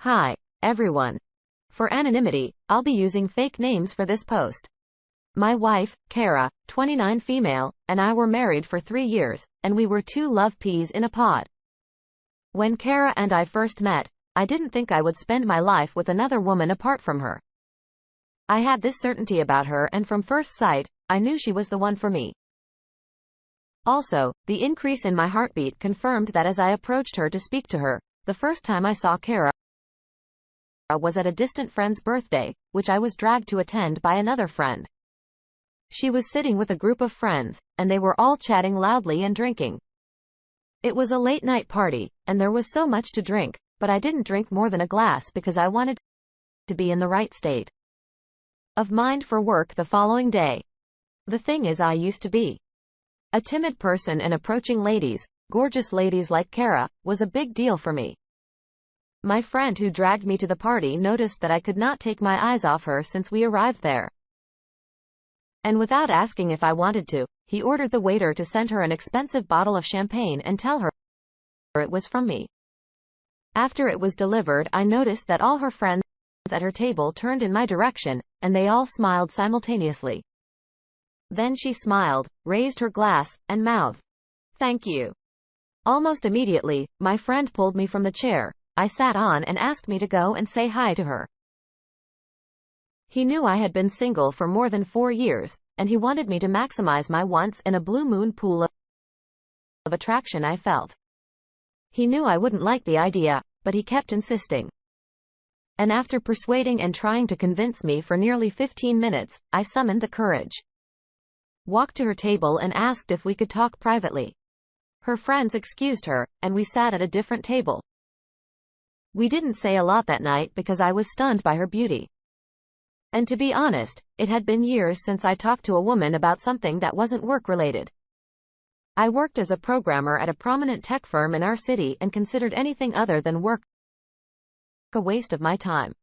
Hi, everyone. For anonymity, I'll be using fake names for this post. My wife, Kara, 29 female, and I were married for 3 years, and we were 2 love peas in a pod. When Kara and I first met, I didn't think I would spend my life with another woman apart from her. I had this certainty about her, and from first sight, I knew she was the one for me. Also, the increase in my heartbeat confirmed that as I approached her to speak to her, the first time I saw Kara was at a distant friend's birthday, which I was dragged to attend by another friend. She was sitting with a group of friends, and they were all chatting loudly and drinking. It was a late-night party, and there was so much to drink, but I didn't drink more than a glass because I wanted to be in the right state of mind for work the following day. The thing is, I used to be a timid person, and approaching ladies, gorgeous ladies like Kara, was a big deal for me. My friend who dragged me to the party noticed that I could not take my eyes off her since we arrived there. And without asking if I wanted to, he ordered the waiter to send her an expensive bottle of champagne and tell her it was from me. After it was delivered, I noticed that all her friends at her table turned in my direction, and they all smiled simultaneously. Then she smiled, raised her glass, and mouthed, "Thank you." Almost immediately, my friend pulled me from the chair I sat on and asked me to go and say hi to her. He knew I had been single for more than 4 years, and he wanted me to maximize my once in a blue moon pool of attraction I felt. He knew I wouldn't like the idea, but he kept insisting. And after persuading and trying to convince me for nearly 15 minutes, I summoned the courage, walked to her table and asked if we could talk privately. Her friends excused her, and we sat at a different table. We didn't say a lot that night because I was stunned by her beauty. And to be honest, it had been years since I talked to a woman about something that wasn't work-related. I worked as a programmer at a prominent tech firm in our city and considered anything other than work a waste of my time.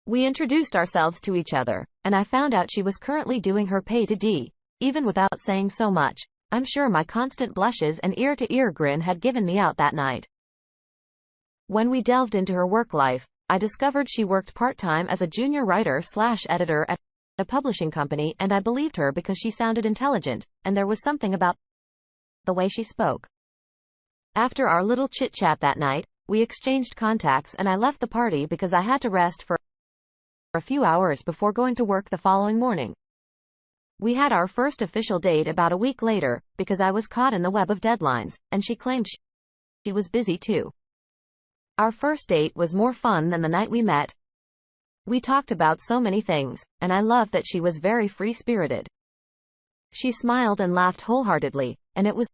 We introduced ourselves to each other, and I found out she was currently doing her PhD. Even without saying so much, I'm sure my constant blushes and ear-to-ear grin had given me out that night. When we delved into her work life, I discovered she worked part-time as a junior writer/editor at a publishing company, and I believed her because she sounded intelligent, and there was something about the way she spoke. After our little chit-chat that night, we exchanged contacts and I left the party because I had to rest for a few hours before going to work the following morning. We had our first official date about a week later, because I was caught in the web of deadlines, and she claimed she was busy too. Our first date was more fun than the night we met. We talked about so many things, and I loved that she was very free-spirited. She smiled and laughed wholeheartedly, and it was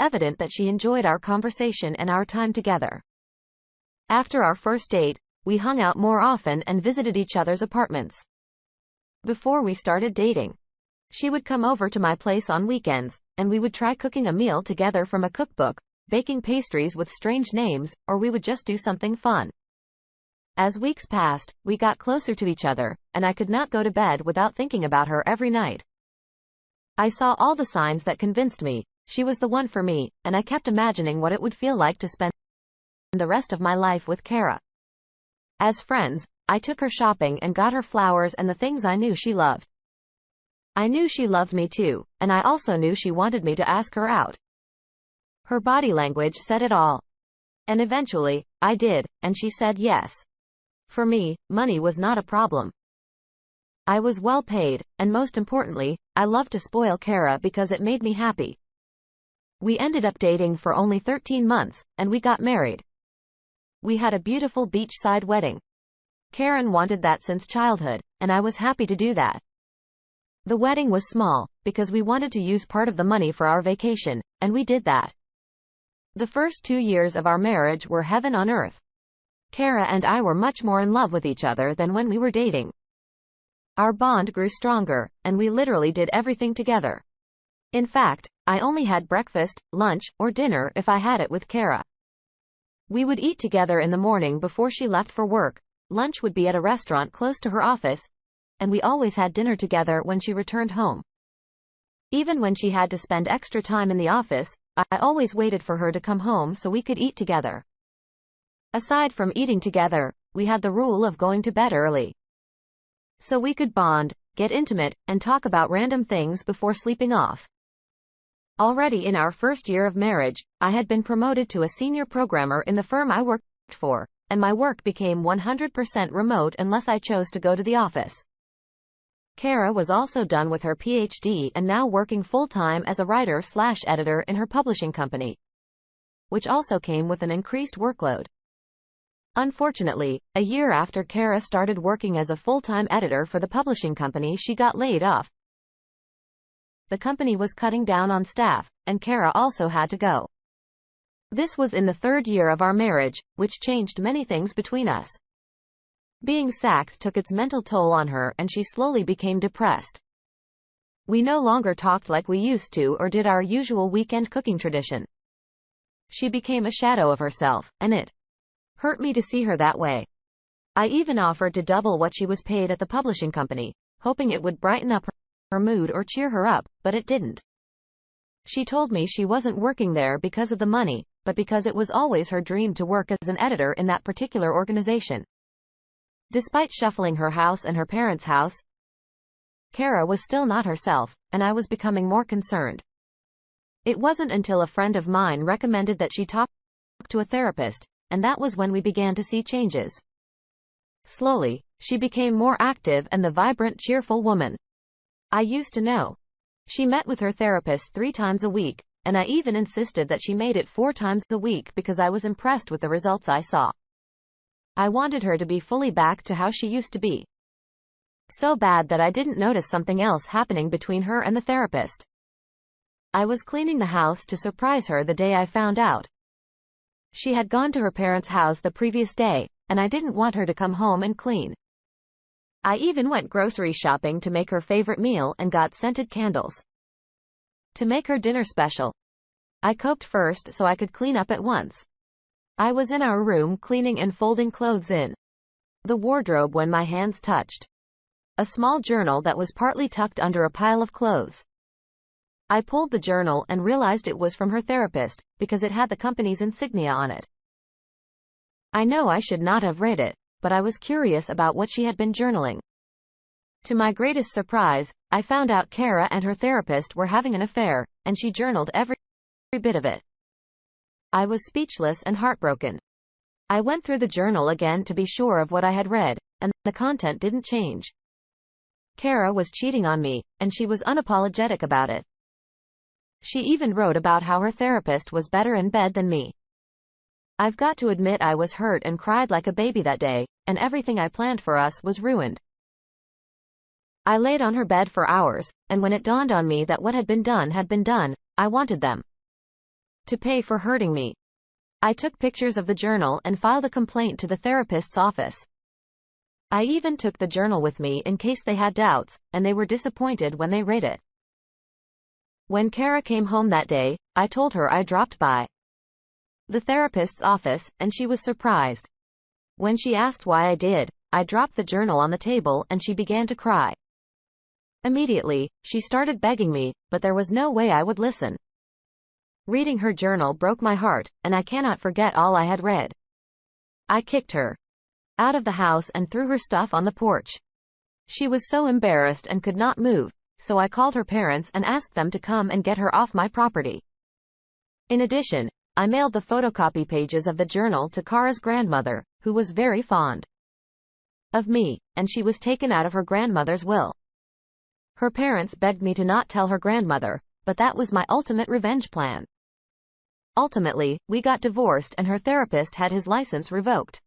evident that she enjoyed our conversation and our time together. After our first date, we hung out more often and visited each other's apartments. Before we started dating, she would come over to my place on weekends, and we would try cooking a meal together from a cookbook, baking pastries with strange names, or we would just do something fun. As weeks passed, we got closer to each other, and I could not go to bed without thinking about her every night. I saw all the signs that convinced me she was the one for me, and I kept imagining what it would feel like to spend the rest of my life with Kara. As friends, I took her shopping and got her flowers and the things I knew she loved. I knew she loved me too, and I also knew she wanted me to ask her out. Her body language said it all. And eventually, I did, and she said yes. For me, money was not a problem. I was well paid, and most importantly, I loved to spoil Kara because it made me happy. We ended up dating for only 13 months, and we got married. We had a beautiful beachside wedding. Karen wanted that since childhood, and I was happy to do that. The wedding was small, because we wanted to use part of the money for our vacation, and we did that. The first 2 years of our marriage were heaven on earth. Kara and I were much more in love with each other than when we were dating. Our bond grew stronger, and we literally did everything together. In fact, I only had breakfast, lunch, or dinner if I had it with Kara. We would eat together in the morning before she left for work, lunch would be at a restaurant close to her office, and we always had dinner together when she returned home. Even when she had to spend extra time in the office, I always waited for her to come home so we could eat together. Aside from eating together, we had the rule of going to bed early. So we could bond, get intimate, and talk about random things before sleeping off. Already in our first year of marriage, I had been promoted to a senior programmer in the firm I worked for, and my work became 100% remote unless I chose to go to the office. Kara was also done with her PhD and now working full-time as a writer/editor in her publishing company, which also came with an increased workload. Unfortunately, a year after Kara started working as a full-time editor for the publishing company, she got laid off. The company was cutting down on staff, and Kara also had to go. This was in the third year of our marriage, which changed many things between us. Being sacked took its mental toll on her, and she slowly became depressed. We no longer talked like we used to or did our usual weekend cooking tradition. She became a shadow of herself, and it hurt me to see her that way. I even offered to double what she was paid at the publishing company, hoping it would brighten up her mood or cheer her up, but it didn't. She told me she wasn't working there because of the money, but because it was always her dream to work as an editor in that particular organization. Despite shuffling her house and her parents' house, Kara was still not herself, and I was becoming more concerned. It wasn't until a friend of mine recommended that she talk to a therapist, and that was when we began to see changes. Slowly, she became more active and the vibrant, cheerful woman I used to know. She met with her therapist 3 times a week, and I even insisted that she made it 4 times a week because I was impressed with the results I saw. I wanted her to be fully back to how she used to be. So bad that I didn't notice something else happening between her and the therapist. I was cleaning the house to surprise her the day I found out. She had gone to her parents' house the previous day, and I didn't want her to come home and clean. I even went grocery shopping to make her favorite meal and got scented candles to make her dinner special. I cooked first so I could clean up at once. I was in our room cleaning and folding clothes in the wardrobe when my hands touched a small journal that was partly tucked under a pile of clothes. I pulled the journal and realized it was from her therapist, because it had the company's insignia on it. I know I should not have read it, but I was curious about what she had been journaling. To my greatest surprise, I found out Kara and her therapist were having an affair, and she journaled every bit of it. I was speechless and heartbroken. I went through the journal again to be sure of what I had read, and the content didn't change. Kara was cheating on me, and she was unapologetic about it. She even wrote about how her therapist was better in bed than me. I've got to admit I was hurt and cried like a baby that day, and everything I planned for us was ruined. I laid on her bed for hours, and when it dawned on me that what had been done, I wanted them to pay for hurting me. I took pictures of the journal and filed a complaint to the therapist's office. I even took the journal with me in case they had doubts, and they were disappointed when they read it. When Kara came home that day, I told her I dropped by the therapist's office, and she was surprised. When she asked why I did, I dropped the journal on the table and she began to cry. Immediately, she started begging me, but there was no way I would listen. Reading her journal broke my heart, and I cannot forget all I had read. I kicked her out of the house and threw her stuff on the porch. She was so embarrassed and could not move, so I called her parents and asked them to come and get her off my property. In addition, I mailed the photocopy pages of the journal to Kara's grandmother, who was very fond of me, and she was taken out of her grandmother's will. Her parents begged me to not tell her grandmother, but that was my ultimate revenge plan. Ultimately, we got divorced and her therapist had his license revoked.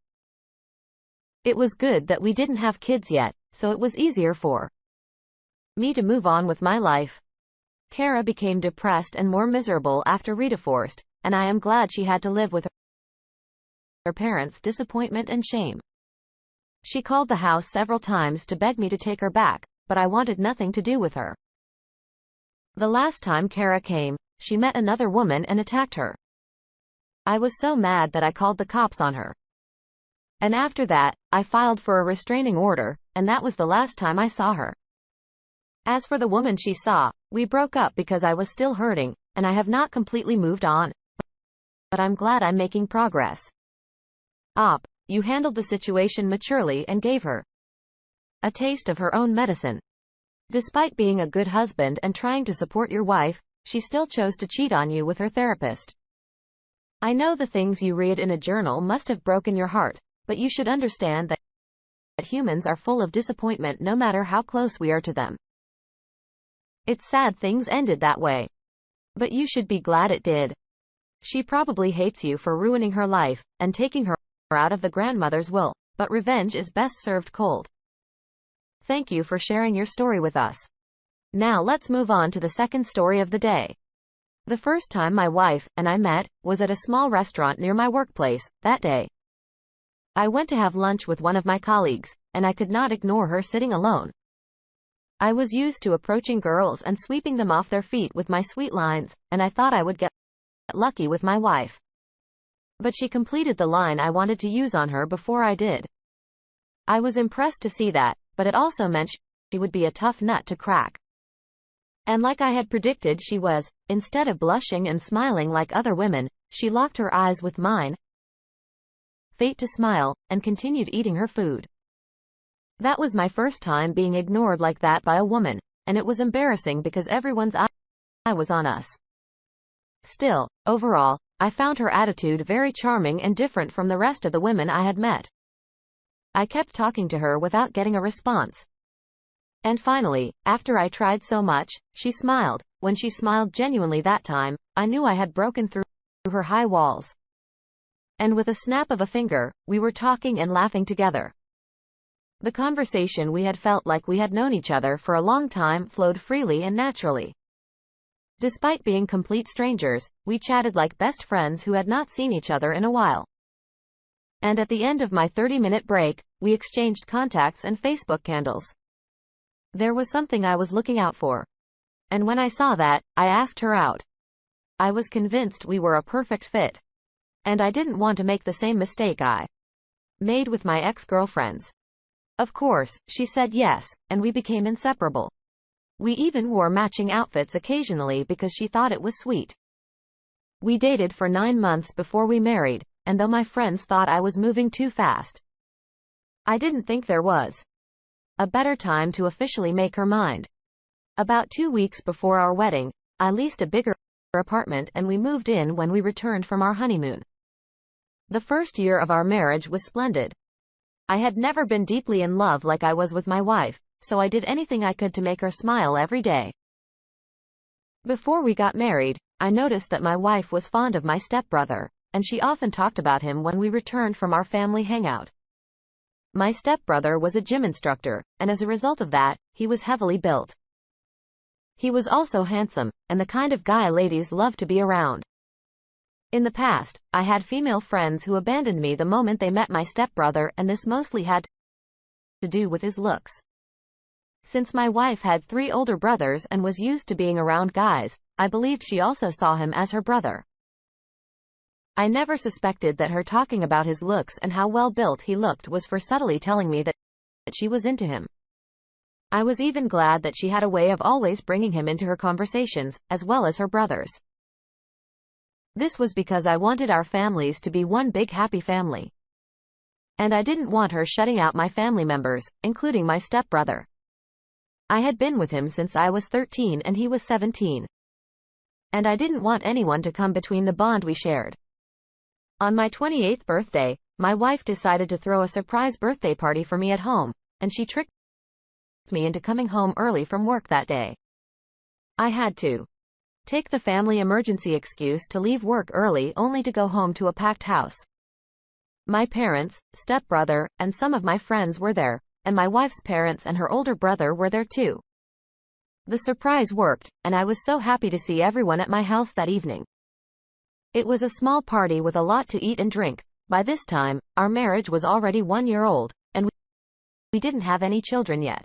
It was good that we didn't have kids yet, so it was easier for me to move on with my life. Kara became depressed and more miserable after redivorced, and I am glad she had to live with her parents' disappointment and shame. She called the house several times to beg me to take her back, but I wanted nothing to do with her. The last time Kara came, she met another woman and attacked her. I was so mad that I called the cops on her. And after that, I filed for a restraining order, and that was the last time I saw her. As for the woman she saw, we broke up because I was still hurting, and I have not completely moved on. But I'm glad I'm making progress. You handled the situation maturely and gave her a taste of her own medicine. Despite being a good husband and trying to support your wife, she still chose to cheat on you with her therapist. I know the things you read in a journal must have broken your heart, but you should understand that humans are full of disappointment no matter how close we are to them. It's sad things ended that way. But you should be glad it did. She probably hates you for ruining her life and taking her out of the grandmother's will, but revenge is best served cold. Thank you for sharing your story with us. Now let's move on to the second story of the day. The first time my wife and I met was at a small restaurant near my workplace. That day, I went to have lunch with one of my colleagues, and I could not ignore her sitting alone. I was used to approaching girls and sweeping them off their feet with my sweet lines, and I thought I would get lucky with my wife. But she completed the line I wanted to use on her before I did. I was impressed to see that, but it also meant she would be a tough nut to crack. And like I had predicted she was, instead of blushing and smiling like other women, she locked her eyes with mine, fate to smile, and continued eating her food. That was my first time being ignored like that by a woman, and it was embarrassing because everyone's eye was on us. Still, overall, I found her attitude very charming and different from the rest of the women I had met. I kept talking to her without getting a response. And finally, after I tried so much, she smiled. When she smiled genuinely that time, I knew I had broken through her high walls. And with a snap of a finger, we were talking and laughing together. The conversation we had felt like we had known each other for a long time flowed freely and naturally. Despite being complete strangers, we chatted like best friends who had not seen each other in a while. And at the end of my 30-minute break, we exchanged contacts and Facebook candles. There was something I was looking out for. And when I saw that, I asked her out. I was convinced we were a perfect fit. And I didn't want to make the same mistake I made with my ex-girlfriends. Of course, she said yes, and we became inseparable. We even wore matching outfits occasionally because she thought it was sweet. We dated for 9 months before we married, and though my friends thought I was moving too fast, I didn't think there was a better time to officially make her mind. About 2 weeks before our wedding, I leased a bigger apartment and we moved in when we returned from our honeymoon. The first year of our marriage was splendid. I had never been deeply in love like I was with my wife, so I did anything I could to make her smile every day. Before we got married, I noticed that my wife was fond of my stepbrother, and she often talked about him when we returned from our family hangout. My stepbrother was a gym instructor, and as a result of that, he was heavily built. He was also handsome, and the kind of guy ladies love to be around. In the past, I had female friends who abandoned me the moment they met my stepbrother, and this mostly had to do with his looks. Since my wife had 3 older brothers and was used to being around guys, I believed she also saw him as her brother. I never suspected that her talking about his looks and how well built he looked was for subtly telling me that she was into him. I was even glad that she had a way of always bringing him into her conversations, as well as her brothers. This was because I wanted our families to be one big happy family. And I didn't want her shutting out my family members, including my stepbrother. I had been with him since I was 13 and he was 17. And I didn't want anyone to come between the bond we shared. On my 28th birthday, my wife decided to throw a surprise birthday party for me at home, and she tricked me into coming home early from work that day. I had to take the family emergency excuse to leave work early only to go home to a packed house. My parents, stepbrother, and some of my friends were there, and my wife's parents and her older brother were there too. The surprise worked, and I was so happy to see everyone at my house that evening. It was a small party with a lot to eat and drink. By this time, our marriage was already 1 year old, and we didn't have any children yet.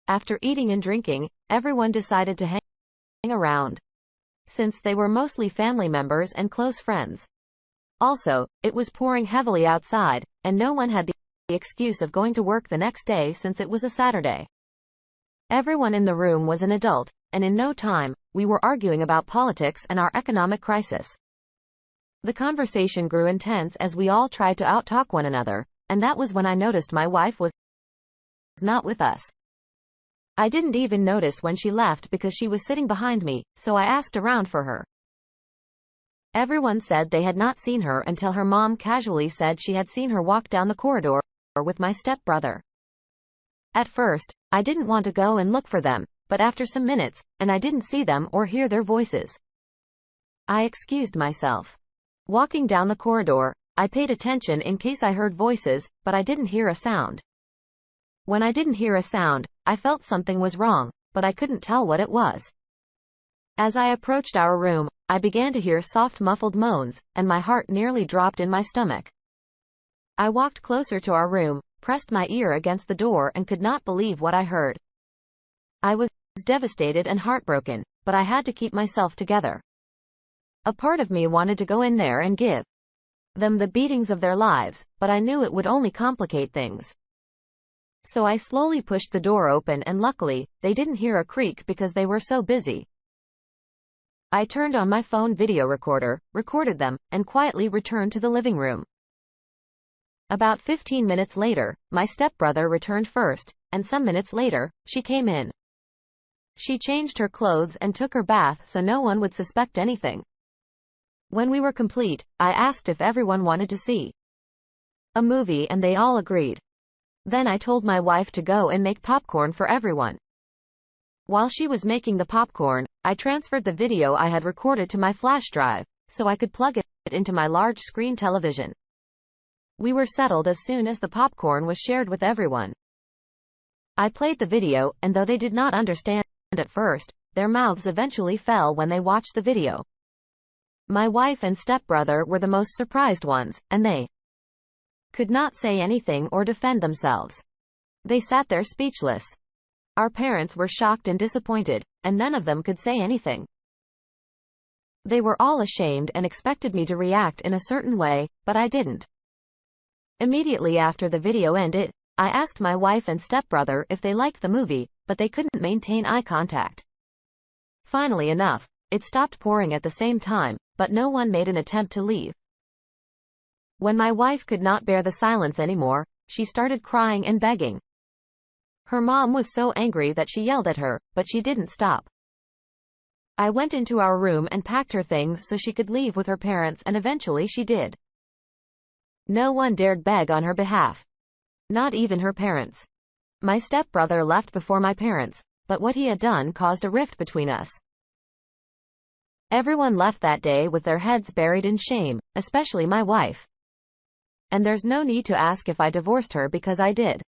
After eating and drinking, everyone decided to hang around, since they were mostly family members and close friends. Also, it was pouring heavily outside, and no one had the excuse of going to work the next day since it was a Saturday. Everyone in the room was an adult, and in no time, we were arguing about politics and our economic crisis. The conversation grew intense as we all tried to outtalk one another, and that was when I noticed my wife was not with us. I didn't even notice when she left because she was sitting behind me, so I asked around for her. Everyone said they had not seen her until her mom casually said she had seen her walk down the corridor with my stepbrother. At first, I didn't want to go and look for them, but after some minutes, and I didn't see them or hear their voices. I excused myself. Walking down the corridor, I paid attention in case I heard voices, but I didn't hear a sound. When I didn't hear a sound, I felt something was wrong, but I couldn't tell what it was. As I approached our room, I began to hear soft muffled moans, and my heart nearly dropped in my stomach. I walked closer to our room, pressed my ear against the door and could not believe what I heard. I was devastated and heartbroken, but I had to keep myself together. A part of me wanted to go in there and give them the beatings of their lives, but I knew it would only complicate things. So I slowly pushed the door open and luckily, they didn't hear a creak because they were so busy. I turned on my phone video recorder, recorded them, and quietly returned to the living room. About 15 minutes later, my stepbrother returned first, and some minutes later, she came in. She changed her clothes and took her bath so no one would suspect anything. When we were complete, I asked if everyone wanted to see a movie and they all agreed. Then I told my wife to go and make popcorn for everyone. While she was making the popcorn, I transferred the video I had recorded to my flash drive, so I could plug it into my large screen television. We were settled as soon as the popcorn was shared with everyone. I played the video, and though they did not understand at first, their mouths eventually fell when they watched the video. My wife and stepbrother were the most surprised ones, and they could not say anything or defend themselves. They sat there speechless. Our parents were shocked and disappointed, and none of them could say anything. They were all ashamed and expected me to react in a certain way, but I didn't. Immediately after the video ended, I asked my wife and stepbrother if they liked the movie, but they couldn't maintain eye contact. Finally enough, it stopped pouring at the same time, but no one made an attempt to leave. When my wife could not bear the silence anymore, she started crying and begging. Her mom was so angry that she yelled at her, but she didn't stop. I went into our room and packed her things so she could leave with her parents, and eventually she did. No one dared beg on her behalf. Not even her parents. My stepbrother left before my parents, but what he had done caused a rift between us. Everyone left that day with their heads buried in shame, especially my wife. And there's no need to ask if I divorced her because I did.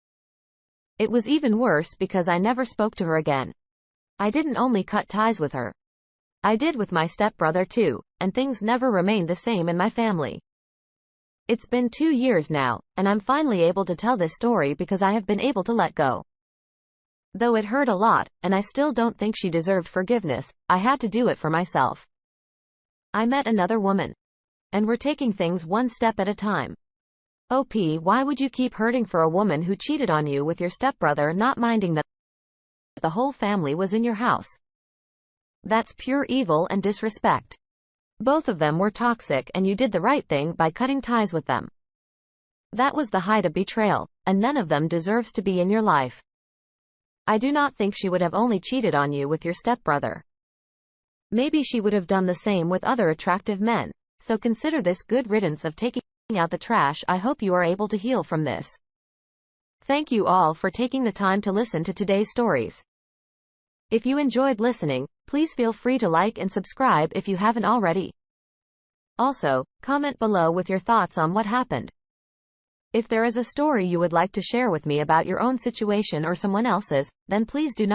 It was even worse because I never spoke to her again. I didn't only cut ties with her. I did with my stepbrother too, and things never remained the same in my family. It's been 2 years now, and I'm finally able to tell this story because I have been able to let go. Though it hurt a lot, and I still don't think she deserved forgiveness, I had to do it for myself. I met another woman. And we're taking things one step at a time. OP, why would you keep hurting for a woman who cheated on you with your stepbrother, not minding that the whole family was in your house? That's pure evil and disrespect. Both of them were toxic and you did the right thing by cutting ties with them. That was the height of betrayal, and none of them deserves to be in your life. I do not think she would have only cheated on you with your stepbrother. Maybe she would have done the same with other attractive men, so consider this good riddance of taking out the trash. I hope you are able to heal from this. Thank you all for taking the time to listen to today's stories. If you enjoyed listening, please feel free to like and subscribe if you haven't already. Also, comment below with your thoughts on what happened. If there is a story you would like to share with me about your own situation or someone else's, then please do not